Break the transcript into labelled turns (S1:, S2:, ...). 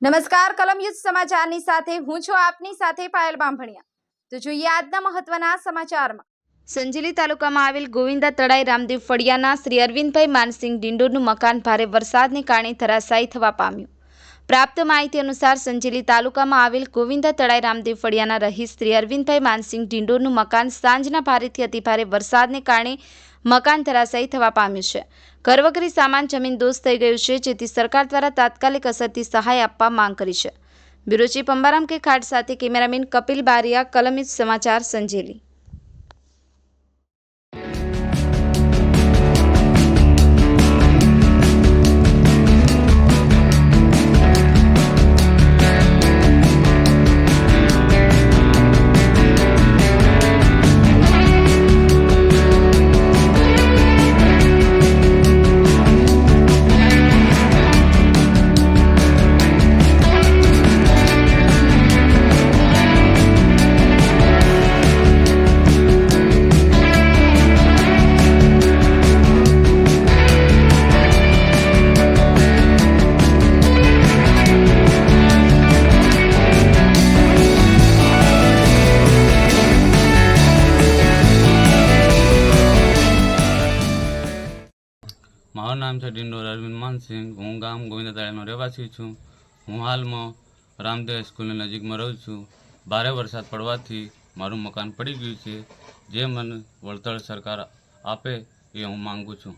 S1: નમસ્કાર, કલમ યુદ્ધ સમાચારની સાથે હું છું આપની સાથે પાયલ બામભણિયા। તો જોઈએ આજના મહત્વના સમાચારમાં। સંજેલી તાલુકામાં આવેલ ગોવિંદા તળાઈ રામદેવ ફળિયાના શ્રી અરવિંદભાઈ માનસિંહ ડિંડોરનું મકાન ભારે વરસાદને કારણે ધરાશાયી થવા પામ્યું। પ્રાપ્ત માહિતી અનુસાર સંજેલી તાલુકામાં આવેલ ગોવિંદા તળાઈ રામદેવ ફળિયાના રહીશ શ્રી અરવિંદભાઈ માનસિંહ ડિંડોરનું મકાન સાંજના ભારેથી અતિભારે વરસાદને કારણે મકાન ધરાશાયી થવા પામ્યું છે। ઘરવકરી સામાન જમીન દોસ્ત થઈ ગયું છે, જેથી સરકાર દ્વારા તાત્કાલિક અસરથી સહાય આપવા માંગ કરી છે। બ્યુરો ચીફ અંબારામ કે ખાટ સાથે કેમેરામેન કપિલ બારિયા, કલમ યુદ્ધ સમાચાર, સંજેલી।
S2: મારું નામ છે ડિંડોર અરવિંદ માનસિંહ। હું ગામ ગોવિંદા તળાઈનો રહેવાસી છું। હું હાલમાં રામદેવ સ્કૂલની નજીકમાં રહું છું। ભારે વરસાદ પડવાથી મારું મકાન પડી ગયું છે, જે મને વળતર સરકાર આપે એ હું માંગુ છું।